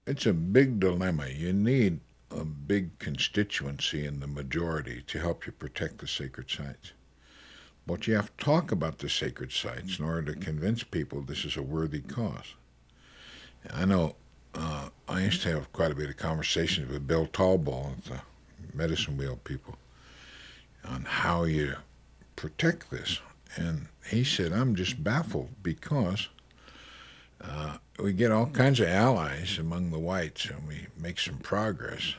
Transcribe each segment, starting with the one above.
It's a big dilemma. You need a big constituency in the majority to help you protect the sacred sites. But you have to talk about the sacred sites in order to convince people this is a worthy cause. I know I used to have quite a bit of conversations with Bill Tallbull at the Medicine Wheel people on how you protect this. And he said, I'm just baffled because we get all kinds of allies among the whites and we make some progress.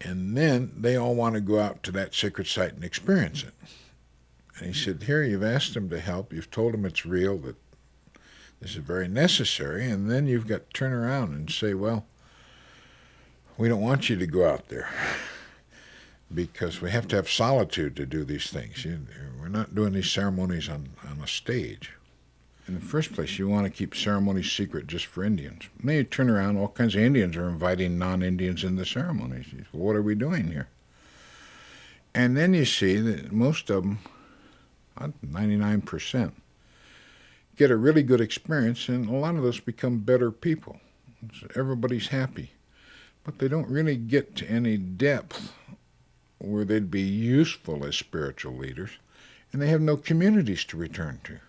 And then they all want to go out to that sacred site and experience it. And he said, here, you've asked them to help. You've told them it's real, that this is very necessary. And then you've got to turn around and say, well, we don't want you to go out there because we have to have solitude to do these things. We're not doing these ceremonies on a stage. In the first place, you want to keep ceremonies secret just for Indians. And then you turn around, all kinds of Indians are inviting non-Indians in the ceremonies. You say, well, what are we doing here? And then you see that most of them, 99%, get a really good experience, and a lot of those become better people. So everybody's happy. But they don't really get to any depth where they'd be useful as spiritual leaders, and they have no communities to return to.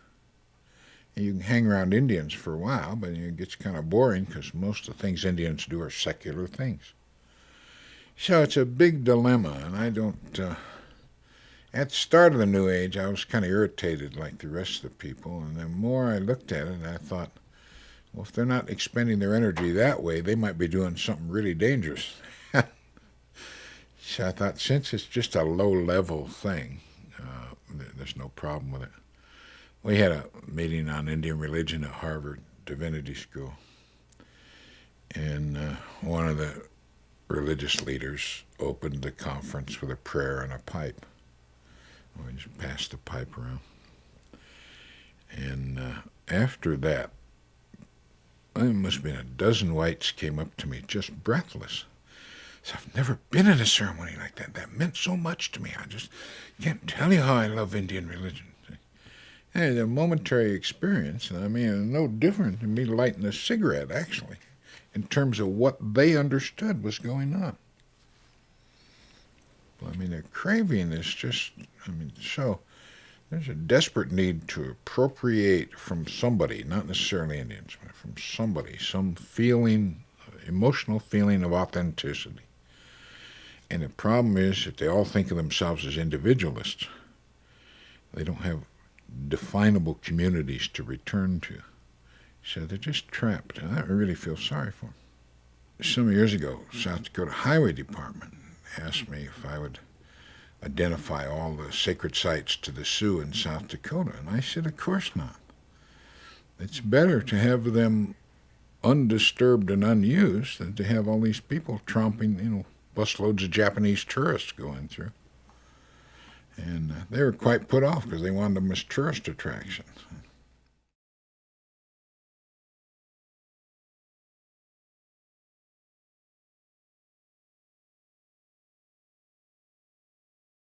You can hang around Indians for a while, but it gets kind of boring because most of the things Indians do are secular things. So it's a big dilemma, and I don't... At the start of the New Age, I was kind of irritated like the rest of the people, and the more I looked at it, I thought, well, if they're not expending their energy that way, they might be doing something really dangerous. So I thought, since it's just a low-level thing, there's no problem with it. We had a meeting on Indian religion at Harvard Divinity School, and one of the religious leaders opened the conference with a prayer and a pipe. We just passed the pipe around. And after that, there must have been a dozen whites came up to me just breathless. So I've never been in a ceremony like that. That meant so much to me. I just can't tell you how I love Indian religion. And a momentary experience, and I mean, no different than me lighting a cigarette, actually, in terms of what they understood was going on. Well, I mean, the craving is just, so there's a desperate need to appropriate from somebody, not necessarily Indians, but from somebody, some feeling, emotional feeling of authenticity. And the problem is that they all think of themselves as individualists. They don't have definable communities to return to. So they're just trapped. And I really feel sorry for them. Some years ago, South Dakota Highway Department asked me if I would identify all the sacred sites to the Sioux in South Dakota. And I said, of course not. It's better to have them undisturbed and unused than to have all these people tromping, busloads of Japanese tourists going through. And they were quite put off because they wanted them as tourist attractions.